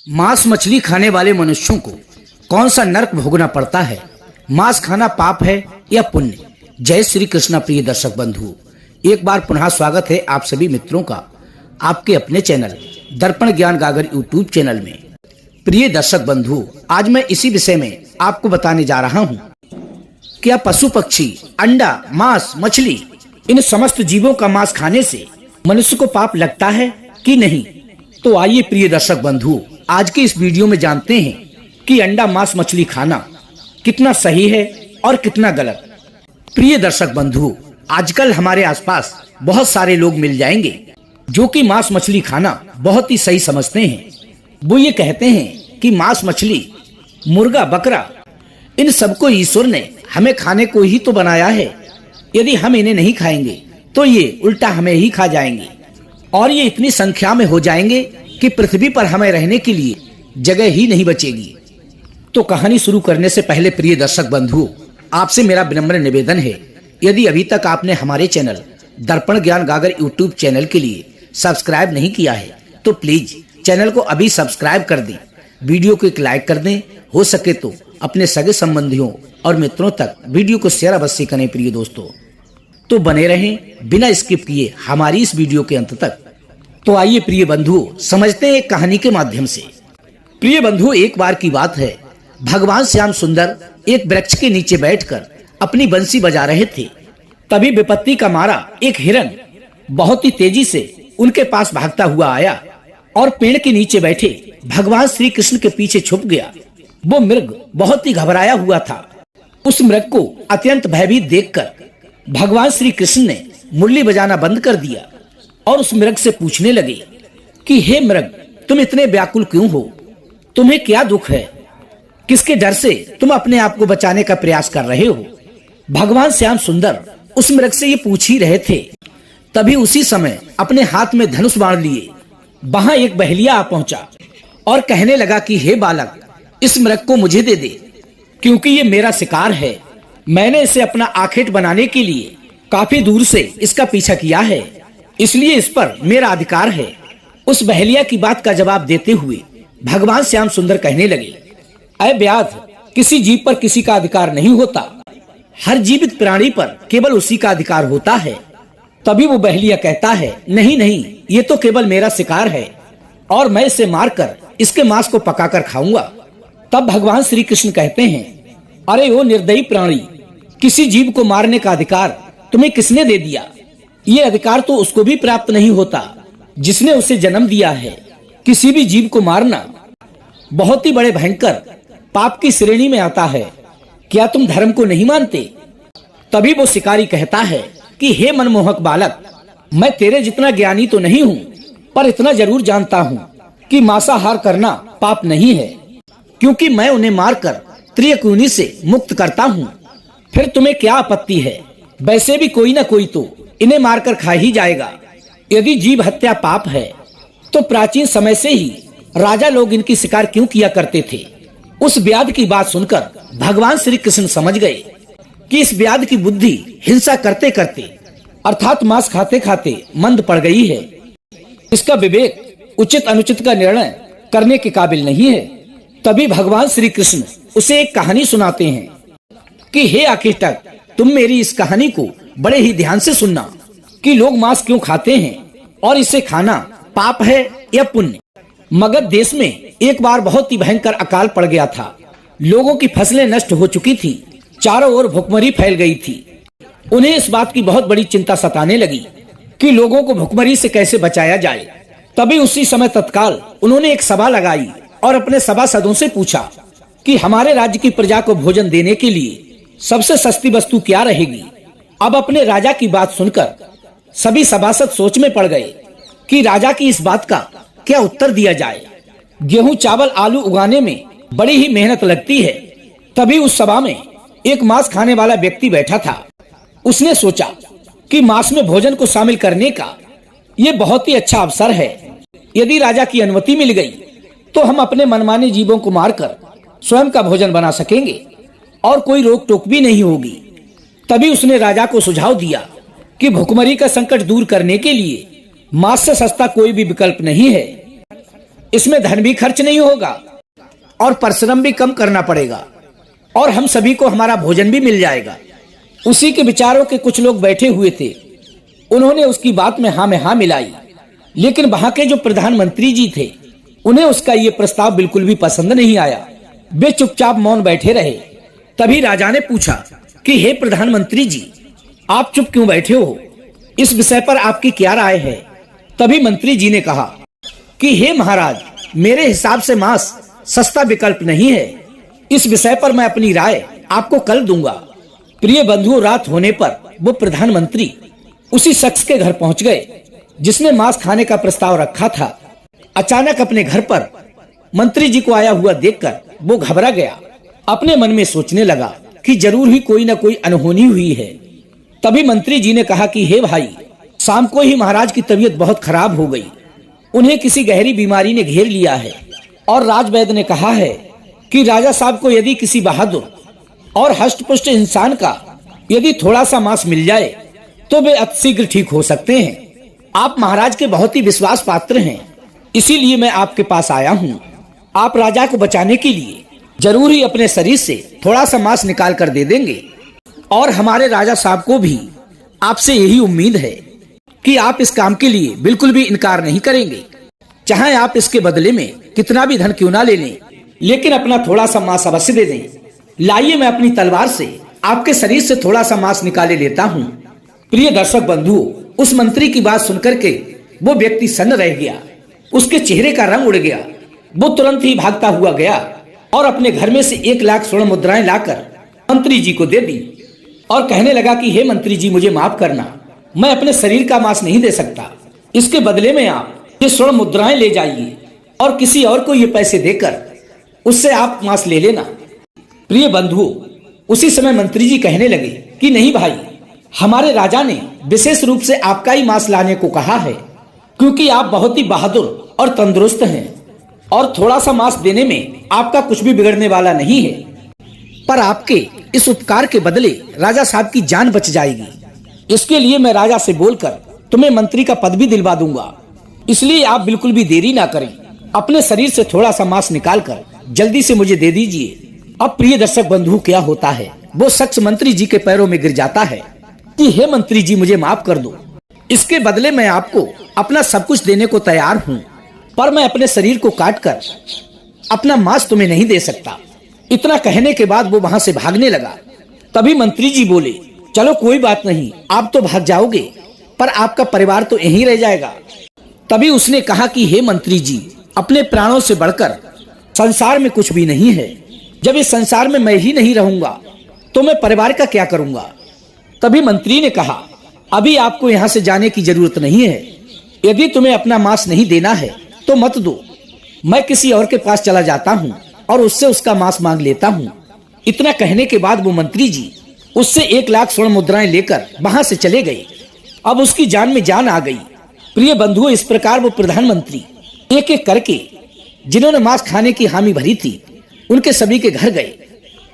मांस मछली खाने वाले मनुष्यों को कौन सा नरक भोगना पड़ता है? मांस खाना पाप है या पुण्य? जय श्री कृष्ण। प्रिय दर्शक बंधु, एक बार पुनः स्वागत है आप सभी मित्रों का आपके अपने चैनल दर्पण ज्ञान गागर यूट्यूब चैनल में। प्रिय दर्शक बंधु, आज मैं इसी विषय में आपको बताने जा रहा हूँ। क्या पशु पक्षी, अंडा, मांस, मछली, इन समस्त जीवों का मांस खाने से मनुष्य को पाप लगता है कि नहीं? तो आइए प्रिय दर्शक बंधु, आज के इस वीडियो में जानते हैं कि अंडा, मांस, मछली खाना कितना सही है और कितना गलत। प्रिय दर्शक बंधु, आजकल हमारे आसपास बहुत सारे लोग मिल जाएंगे जो कि मांस मछली खाना बहुत ही सही समझते हैं। वो ये कहते हैं कि मांस मछली, मुर्गा, बकरा, इन सबको ईश्वर ने हमें खाने को ही तो बनाया है। यदि हम इन्हें नहीं खाएंगे तो ये उल्टा हमें ही खा जाएंगे और ये इतनी संख्या में हो जाएंगे कि पृथ्वी पर हमें रहने के लिए जगह ही नहीं बचेगी। तो कहानी शुरू करने से पहले प्रिय दर्शक बंधु, आपसे मेरा विनम्र निवेदन है, यदि अभी तक आपने हमारे चैनल दर्पण ज्ञान गागर यूट्यूब चैनल के लिए सब्सक्राइब नहीं किया है तो प्लीज चैनल को अभी सब्सक्राइब कर दें, वीडियो को एक लाइक कर दें, हो सके तो अपने सगे संबंधियों और मित्रों तक वीडियो को शेयर अवश्य करें। प्रिय दोस्तों, तो बने रहें बिना स्किप किए हमारी इस वीडियो के अंत तक। तो आइए प्रिय बंधु, समझते हैं एक कहानी के माध्यम से। प्रिय बंधु, एक बार की बात है, भगवान श्याम सुंदर एक वृक्ष के नीचे बैठकर अपनी बंसी बजा रहे थे। तभी विपत्ति का मारा एक हिरन बहुत ही तेजी से उनके पास भागता हुआ आया और पेड़ के नीचे बैठे भगवान श्री कृष्ण के पीछे छुप गया। वो मृग बहुत ही घबराया हुआ था। उस मृग को अत्यंत भयभीत देखकर भगवान श्री कृष्ण ने मुरली बजाना बंद कर दिया और उस मृग से पूछने लगे कि हे मृग, तुम इतने व्याकुल क्यों हो? तुम्हें क्या दुख है? किसके डर से तुम अपने आप को बचाने का प्रयास कर रहे हो? भगवान श्याम सुंदर उस मृग से ये पूछ ही रहे थे। तभी उसी समय अपने हाथ में धनुष बाण लिए वहां एक बहेलिया आ पहुंचा और कहने लगा कि हे बालक, इस मृग को मुझे दे दे, क्योंकि ये मेरा शिकार है। मैंने इसे अपना आखेट बनाने के लिए काफी दूर से इसका पीछा किया है, इसलिए इस पर मेरा अधिकार है। उस बहेलिया की बात का जवाब देते हुए भगवान श्याम सुंदर कहने लगे, अय व्याध, किसी जीव पर किसी का अधिकार नहीं होता, हर जीवित प्राणी पर केवल उसी का अधिकार होता है। तभी वो बहेलिया कहता है, नहीं नहीं, ये तो केवल मेरा शिकार है और मैं इसे मारकर इसके मांस को पकाकर खाऊंगा। तब भगवान श्री कृष्ण कहते हैं, अरे ओ निर्दयी प्राणी, किसी जीव को मारने का अधिकार तुम्हें किसने दे दिया? ये अधिकार तो उसको भी प्राप्त नहीं होता जिसने उसे जन्म दिया है। किसी भी जीव को मारना बहुत ही बड़े भयंकर पाप की श्रेणी में आता है। क्या तुम धर्म को नहीं मानते? तभी वो शिकारी कहता है कि हे मनमोहक बालक, मैं तेरे जितना ज्ञानी तो नहीं हूँ, पर इतना जरूर जानता हूँ कि मांसाहार करना पाप नहीं है, क्योंकि मैं उन्हें मारकर त्रियकुनी से मुक्त करता हूँ। फिर तुम्हें क्या आपत्ति है? वैसे भी कोई न कोई तो इन्हें मारकर खा ही जाएगा। यदि जीव हत्या पाप है तो प्राचीन समय से ही राजा लोग इनकी शिकार क्यों किया करते थे? उस व्याध की बात सुनकर भगवान श्री कृष्ण समझ गए कि इस व्याध की बुद्धि हिंसा करते करते अर्थात मांस खाते खाते मंद पड़ गई है। इसका विवेक उचित अनुचित का निर्णय करने के काबिल नहीं है। तभी भगवान श्री कृष्ण उसे एक कहानी सुनाते हैं कि हे आकेटक, तुम मेरी इस कहानी को बड़े ही ध्यान से सुनना कि लोग मांस क्यों खाते हैं और इसे खाना पाप है या पुण्य। मगध देश में एक बार बहुत ही भयंकर अकाल पड़ गया था। लोगों की फसलें नष्ट हो चुकी थी, चारों ओर भुखमरी फैल गई थी। उन्हें इस बात की बहुत बड़ी चिंता सताने लगी कि लोगों को भुखमरी से कैसे बचाया जाए। तभी उसी समय तत्काल उन्होंने एक सभा लगाई और अपने सभासदों से पूछा कि हमारे राज्य की प्रजा को भोजन देने के लिए सबसे सस्ती वस्तु क्या रहेगी? अब अपने राजा की बात सुनकर सभी सभासद सोच में पड़ गए कि राजा की इस बात का क्या उत्तर दिया जाए। गेहूं, चावल, आलू उगाने में बड़ी ही मेहनत लगती है। तभी उस सभा में एक मांस खाने वाला व्यक्ति बैठा था। उसने सोचा कि मांस में भोजन को शामिल करने का ये बहुत ही अच्छा अवसर है। यदि राजा की अनुमति मिल गई तो हम अपने मनमाने जीवों को मारकर स्वयं का भोजन बना सकेंगे और कोई रोक टोक भी नहीं होगी। तभी उसने राजा को सुझाव दिया कि भुखमरी का संकट दूर करने के लिए मांस से सस्ता कोई भी विकल्प नहीं है। इसमें धन भी खर्च नहीं होगा और परिश्रम भी कम करना पड़ेगा और हम सभी को हमारा भोजन भी मिल जाएगा। उसी के विचारों के कुछ लोग बैठे हुए थे। उन्होंने उसकी बात में हाँ मिलाई, लेकिन वहां के जो प्रधानमंत्री जी थे उन्हें उसका ये प्रस्ताव बिल्कुल भी पसंद नहीं आया। वे चुपचाप मौन बैठे रहे। तभी राजा ने पूछा कि हे प्रधानमंत्री जी, आप चुप क्यों बैठे हो? इस विषय पर आपकी क्या राय है? तभी मंत्री जी ने कहा कि हे महाराज, मेरे हिसाब से मांस सस्ता विकल्प नहीं है। इस विषय पर मैं अपनी राय आपको कल दूंगा। प्रिय बंधुओं, रात होने पर वो प्रधानमंत्री उसी शख्स के घर पहुंच गए जिसने मांस खाने का प्रस्ताव रखा था। अचानक अपने घर पर मंत्री जी को आया हुआ देखकर वो घबरा गया। अपने मन में सोचने लगा कि जरूर ही कोई न कोई अनहोनी हुई है। तभी मंत्री जी ने कहा कि हे भाई, शाम को ही महाराज की तबीयत बहुत खराब हो गई। उन्हें किसी गहरी बीमारी ने घेर लिया है और राजवैद्य ने कहा है कि राजा साहब को यदि किसी बहादुर और हष्टपुष्ट इंसान का यदि थोड़ा सा मांस मिल जाए तो वे अतिशीघ्र ठीक हो सकते हैं। आप महाराज के बहुत ही विश्वास पात्र हैं, इसीलिए मैं आपके पास आया हूँ। आप राजा को बचाने के लिए जरूर ही अपने शरीर से थोड़ा सा मांस निकाल कर दे देंगे और हमारे राजा साहब को भी आपसे यही उम्मीद है कि आप इस काम के लिए बिल्कुल भी इनकार नहीं करेंगे। चाहे आप इसके बदले में कितना भी धन क्यों ना ले लें, लेकिन अपना थोड़ा सा मांस अवश्य दे दें। लाइए, मैं अपनी तलवार से आपके शरीर से थोड़ा सा मांस निकाले लेता हूँ। प्रिय दर्शक बंधुओं, उस मंत्री की बात सुनकर के वो व्यक्ति सन्न रह गया। उसके चेहरे का रंग उड़ गया। वो तुरंत ही भागता हुआ गया और अपने घर में से 1 लाख स्वर्ण मुद्राएं लाकर मंत्री जी को दे दी और कहने लगा कि हे मंत्री जी, मुझे माफ करना, मैं अपने शरीर का मांस नहीं दे सकता। इसके बदले में आप ये स्वर्ण मुद्राएं ले जाइए और किसी और को ये पैसे देकर उससे आप मांस ले लेना। प्रिय बंधुओं, उसी समय मंत्री जी कहने लगे कि नहीं भाई, हमारे राजा ने विशेष रूप से आपका ही मांस लाने को कहा है, क्योंकि आप बहुत ही बहादुर और तंदुरुस्त हैं और थोड़ा सा मांस देने में आपका कुछ भी बिगड़ने वाला नहीं है। पर आपके इस उपकार के बदले राजा साहब की जान बच जाएगी। इसके लिए मैं राजा से बोलकर तुम्हें मंत्री का पद भी दिलवा दूंगा। इसलिए आप बिल्कुल भी देरी ना करें, अपने शरीर से थोड़ा सा मांस निकालकर जल्दी से मुझे दे दीजिए। अब प्रिय दर्शक बंधु, क्या होता है, वो शख्स मंत्री जी के पैरों में गिर जाता है कि हे मंत्री जी, मुझे माफ कर दो। इसके बदले मैं आपको अपना सब कुछ देने को तैयार हूँ, पर मैं अपने शरीर को काटकर अपना मांस तुम्हें नहीं दे सकता। इतना कहने के बाद वो वहां से भागने लगा। तभी मंत्री जी बोले, चलो कोई बात नहीं, आप तो भाग जाओगे पर आपका परिवार तो यहीं रह जाएगा। तभी उसने कहा कि हे मंत्री जी, अपने प्राणों से बढ़कर संसार में कुछ भी नहीं है। जब इस संसार में मैं ही नहीं रहूंगा तो मैं परिवार का क्या करूंगा। तभी मंत्री ने कहा, अभी आपको यहाँ से जाने की जरूरत नहीं है। यदि तुम्हें अपना मांस नहीं देना है तो मत दो, मैं किसी और के पास चला जाता हूँ और उससे उसका मांस मांग लेता हूँ। इतना कहने के बाद वो मंत्री जी उससे 1 लाख स्वर्ण मुद्राएं लेकर वहां से चले गए। अब उसकी जान में जान आ गई। प्रिय बंधुओं, इस प्रकार वो प्रधानमंत्री एक एक करके जिन्होंने मांस खाने की हामी भरी थी उनके सभी के घर गए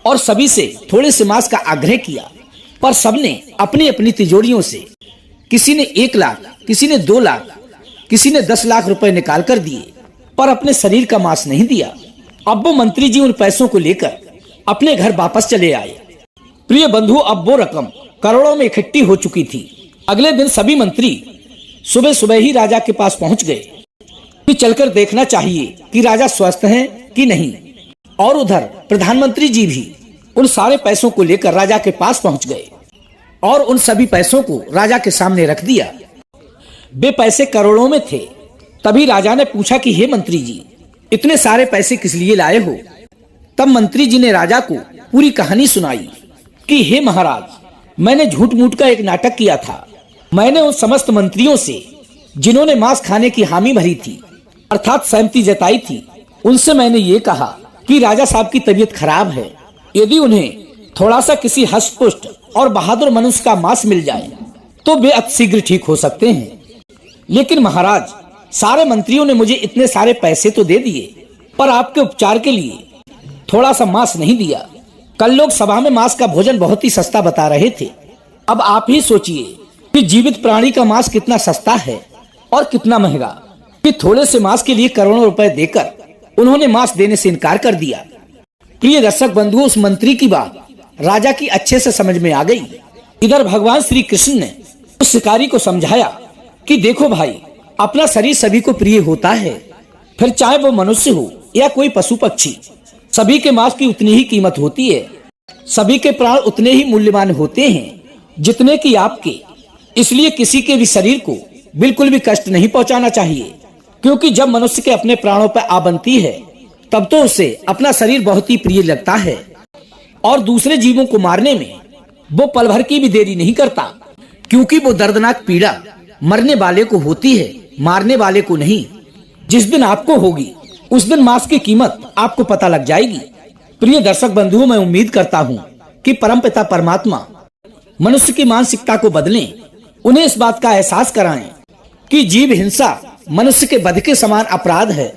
और सभी से थोड़े से मांस का आग्रह किया। पर सबने अपनी अपनी तिजोरियों से, किसी ने 1 लाख, किसी ने 2 लाख, किसी ने 10 लाख रुपए निकाल कर दिए, पर अपने शरीर का मांस नहीं दिया। अब वो मंत्री जी उन पैसों को लेकर अपने घर वापस चले आए। प्रिय बंधुओं, अब वो रकम करोड़ों में इकट्ठी हो चुकी थी। अगले दिन सभी मंत्री सुबह सुबह ही राजा के पास पहुंच गए कि चलकर देखना चाहिए कि राजा स्वस्थ हैं कि नहीं। और उधर प्रधानमंत्री जी भी उन सारे पैसों को लेकर राजा के पास पहुंच गए और उन सभी पैसों को राजा के सामने रख दिया। वे पैसे करोड़ों में थे। तभी राजा ने पूछा कि हे मंत्री जी, इतने सारे पैसे किस लिए लाए हो? तब मंत्री जी ने राजा को पूरी कहानी सुनाई कि हे महाराज, मैंने झूठ मूठ का एक नाटक किया था। मैंने उन समस्त मंत्रियों से जिन्होंने मांस खाने की हामी भरी थी अर्थात सहमति जताई थी, उनसे मैंने ये कहा कि राजा साहब की तबीयत खराब है, यदि उन्हें थोड़ा सा किसी हष्टपुष्ट और बहादुर मनुष्य का मांस मिल जाए तो वे अतिशीघ्र ठीक हो सकते हैं। लेकिन महाराज, सारे मंत्रियों ने मुझे इतने सारे पैसे तो दे दिए पर आपके उपचार के लिए थोड़ा सा मांस नहीं दिया। कल लोग सभा में मांस का भोजन बहुत ही सस्ता बता रहे थे। अब आप ही सोचिए कि जीवित प्राणी का मांस कितना सस्ता है और कितना महंगा। कि थोड़े से मांस के लिए करोड़ों रुपए देकर उन्होंने मांस देने से इनकार कर दिया। प्रिय दर्शक बंधुओं, उस मंत्री की बात राजा की अच्छे से समझ में आ गई। इधर भगवान श्री कृष्ण ने उस शिकारी को समझाया कि देखो भाई, अपना शरीर सभी को प्रिय होता है, फिर चाहे वो मनुष्य हो या कोई पशु पक्षी, सभी के मांस की उतनी ही कीमत होती है। सभी के प्राण उतने ही मूल्यवान होते हैं जितने कि आपके। इसलिए किसी के भी शरीर को बिल्कुल भी कष्ट नहीं पहुंचाना चाहिए, क्योंकि जब मनुष्य के अपने प्राणों पर आ बनती है तब तो उसे अपना शरीर बहुत ही प्रिय लगता है और दूसरे जीवों को मारने में वो पल भर की भी देरी नहीं करता, क्योंकि वो दर्दनाक पीड़ा मरने वाले को होती है, मारने वाले को नहीं। जिस दिन आपको होगी उस दिन मांस की कीमत आपको पता लग जाएगी। प्रिय दर्शक बंधुओं, मैं उम्मीद करता हूँ कि परमपिता परमात्मा मनुष्य की मानसिकता को बदलें, उन्हें इस बात का एहसास कराएं कि जीव हिंसा मनुष्य के वध के समान अपराध है।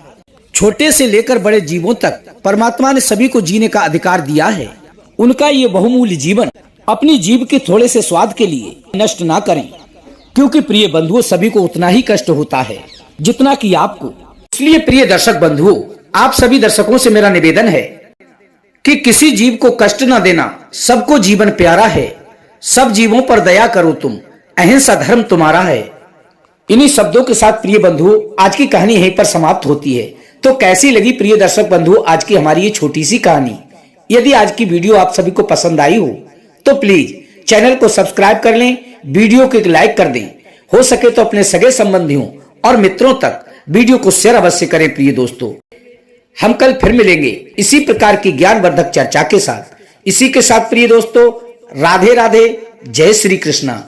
छोटे से लेकर बड़े जीवों तक परमात्मा ने सभी को जीने का अधिकार दिया है। उनका ये बहुमूल्य जीवन अपनी जीभ के थोड़े से स्वाद के लिए नष्ट ना करें, क्योंकि प्रिय बंधुओं, सभी को उतना ही कष्ट होता है जितना कि आपको। इसलिए प्रिय दर्शक बंधुओं, आप सभी दर्शकों से मेरा निवेदन है कि किसी जीव को कष्ट न देना, सबको जीवन प्यारा है। सब जीवों पर दया करो तुम, अहिंसा धर्म तुम्हारा है। इन्हीं शब्दों के साथ प्रिय बंधुओं, आज की कहानी यहीं पर समाप्त होती है। तो कैसी लगी प्रिय दर्शक बंधुओं आज की हमारी ये छोटी सी कहानी? यदि आज की वीडियो आप सभी को पसंद आई हो तो प्लीज चैनल को सब्सक्राइब कर लें, वीडियो को एक लाइक कर दें, हो सके तो अपने सगे संबंधियों और मित्रों तक वीडियो को शेयर अवश्य करें। प्रिय दोस्तों, हम कल फिर मिलेंगे इसी प्रकार की ज्ञानवर्धक चर्चा के साथ। इसी के साथ प्रिय दोस्तों, राधे राधे, जय श्री कृष्णा।